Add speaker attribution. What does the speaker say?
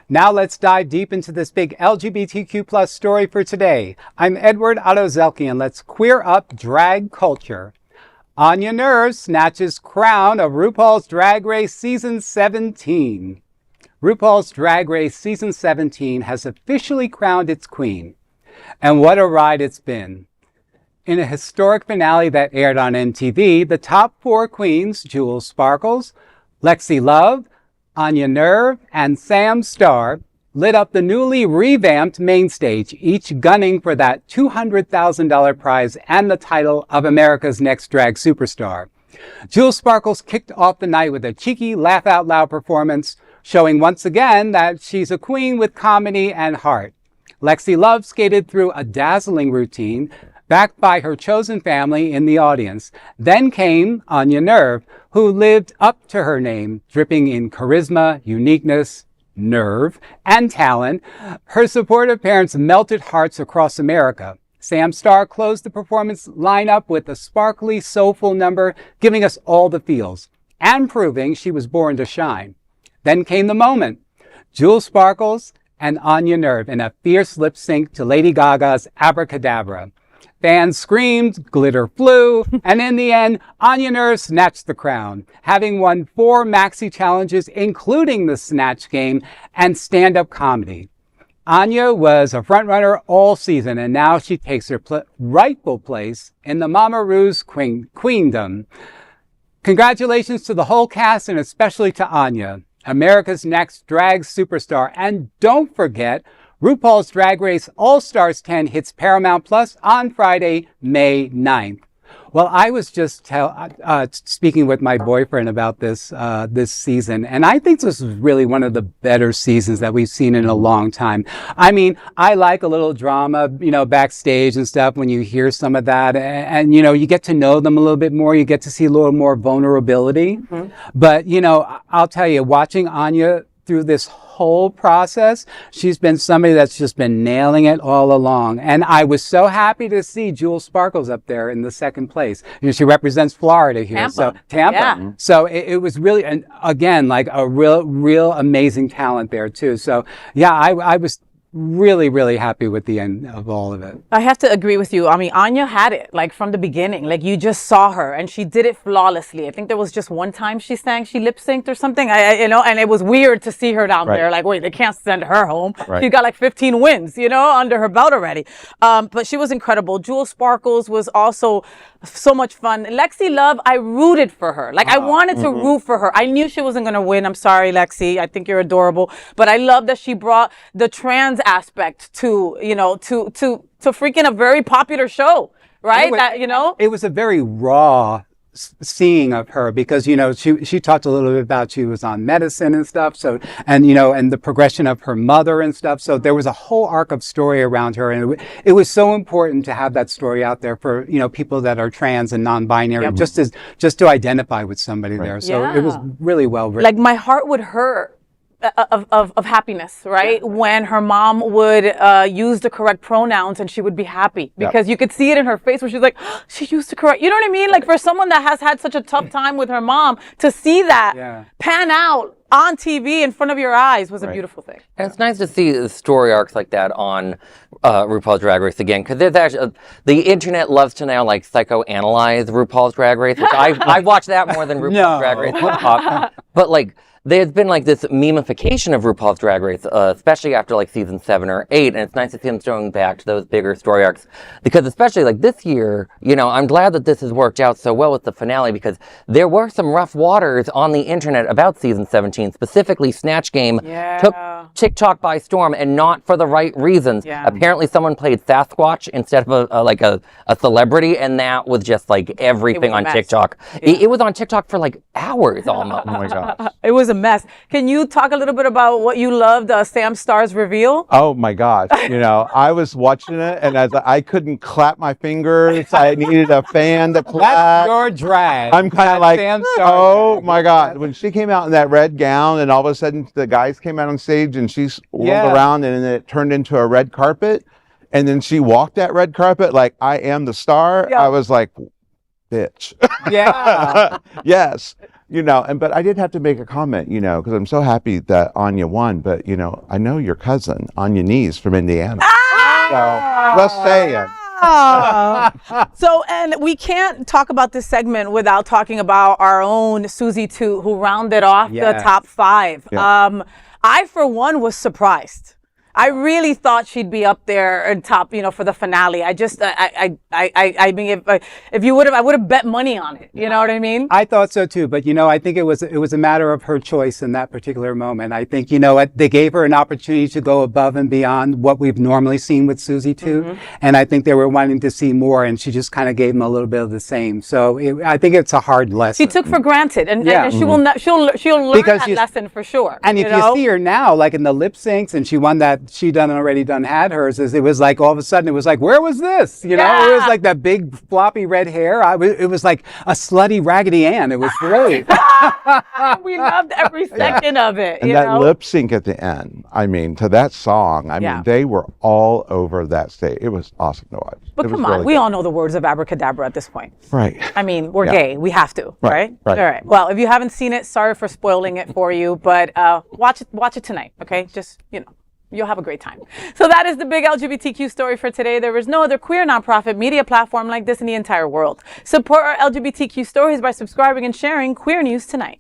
Speaker 1: Now let's dive deep into this big LGBTQ plus story for today. I'm Edward Otto-Zelke, and let's queer up drag culture. Onya Nurve snatches crown of RuPaul's Drag Race Season 17. RuPaul's Drag Race Season 17 has officially crowned its queen. And what a ride it's been. In a historic finale that aired on MTV, the top 4 queens, Jules Sparkles, Lexi Love, Onya Nurve, and Sam Starr, lit up the newly revamped mainstage, each gunning for that $200,000 prize and the title of America's Next Drag Superstar. Jules Sparkles kicked off the night with a cheeky, laugh-out-loud performance, showing once again that she's a queen with comedy and heart. Lexi Love skated through a dazzling routine, backed by her chosen family in the audience. Then came Onya Nurve, who lived up to her name, dripping in charisma, uniqueness, nerve, and talent. Her supportive parents melted hearts across America. Sam Starr closed the performance lineup with a sparkly, soulful number, giving us all the feels, and proving she was born to shine. Then came the moment. Jules Sparkles and Onya Nurve in a fierce lip sync to Lady Gaga's Abracadabra. Fans screamed, glitter flew, and in the end, Onya Nurve snatched the crown, having won 4 maxi challenges, including the Snatch Game and stand-up comedy. Onya was a frontrunner all season, and now she takes her rightful place in the Mama Ru's Queendom. Congratulations to the whole cast, and especially to Onya, America's Next Drag Superstar. And don't forget, RuPaul's Drag Race All-Stars 10 hits Paramount Plus on Friday, May 9th. Well, I was just speaking with my boyfriend about this season, and I think this is really one of the better seasons that we've seen in a long time. I mean, I like a little drama, backstage and stuff when you hear some of that, and you get to know them a little bit more. You get to see a little more vulnerability. Mm-hmm. But, I'll tell you, watching Onya through this whole process, she's been somebody that's just been nailing it all along. And I was so happy to see Jules Sparkles up there in the second place. She represents Florida here. Tampa. Yeah. So it was really, again, like a real amazing talent there too. So yeah, I was really, really happy with the end of all of it.
Speaker 2: I have to agree with you. I mean, Onya had it like from the beginning. Like you just saw her and she did it flawlessly. I think there was just one time she lip synced or something. And it was weird to see her down there. Like, wait, they can't send her home. Right. She got like 15 wins, under her belt already. But she was incredible. Jules Sparkles was also so much fun. Lexi Love, I rooted for her. Like I wanted to root for her. I knew she wasn't going to win. I'm sorry, Lexi. I think you're adorable. But I love that she brought the trans aspect to freaking a very popular show, right?
Speaker 1: It was a very raw seeing of her because she talked a little bit about she was on medicine and stuff, so and the progression of her mother and stuff, so there was a whole arc of story around her, and it was so important to have that story out there for people that are trans and non-binary, just to identify with somebody there. So it was really well written.
Speaker 2: Like my heart would hurt of happiness, right? Yeah. When her mom would use the correct pronouns and she would be happy because you could see it in her face where she's like, oh, she used the correct, you know what I mean? Like for someone that has had such a tough time with her mom, to see that pan out on TV in front of your eyes was a beautiful thing.
Speaker 3: And it's nice to see the story arcs like that on RuPaul's Drag Race again, because there's actually the internet loves to now like psychoanalyze RuPaul's Drag Race, which I watch that more than RuPaul's Drag Race. But like, there's been like this memification of RuPaul's Drag Race, especially after like season 7 or 8, and it's nice to see them going back to those bigger story arcs, because especially like this year, I'm glad that this has worked out so well with the finale, because there were some rough waters on the internet about season 17, specifically Snatch Game took TikTok by storm, and not for the right reasons. Apparently someone played Sasquatch instead of a celebrity, and that was just like everything on TikTok. It was on TikTok for like hours almost.
Speaker 2: Oh my gosh. It was a mess. Can you talk a little bit about what you loved, Sam Starr's reveal?
Speaker 4: Oh my gosh. I was watching it and as I couldn't clap my fingers. I needed a fan to clap.
Speaker 1: That's your drag.
Speaker 4: I'm kind of like, oh my God. When she came out in that red gown and all of a sudden the guys came out on stage and she whirled around and then it turned into a red carpet. And then she walked that red carpet like, I am the star. I was like, bitch.
Speaker 1: Yeah.
Speaker 4: Yes. but I did have to make a comment, because I'm so happy that Anya won. But I know your cousin Anya Knees from Indiana. So just saying.
Speaker 2: So, and we can't talk about this segment without talking about our own Susie Toot, who rounded off the top 5.
Speaker 4: Yeah.
Speaker 2: I, for one, was surprised. I really thought she'd be up there and top, for the finale. I mean, if you would have, I would have bet money on it. You know what I mean?
Speaker 1: I thought so too, but I think it was a matter of her choice in that particular moment. I think they gave her an opportunity to go above and beyond what we've normally seen with Susie Toot, and I think they were wanting to see more, and she just kind of gave them a little bit of the same. So I think it's a hard lesson.
Speaker 2: She took for granted, and she will not. She'll learn that lesson for sure.
Speaker 1: And if you see her now, like in the lip syncs, and she won that. She already had hers. It was like all of a sudden it was like, where was this? It was like that big floppy red hair. It was like a slutty Raggedy Ann. It was great.
Speaker 2: We loved every second of it.
Speaker 4: And that lip sync at the end, to that song, mean, they were all over that stage. It was awesome to watch.
Speaker 2: But come on, really we all know the words of Abracadabra at this point.
Speaker 4: Right.
Speaker 2: We're gay. We have to, right? All right. Well, if you haven't seen it, sorry for spoiling it for you, but watch it tonight, okay? Just, you'll have a great time. So that is the big LGBTQ story for today. There is no other queer nonprofit media platform like this in the entire world. Support our LGBTQ stories by subscribing and sharing Queer News Tonight.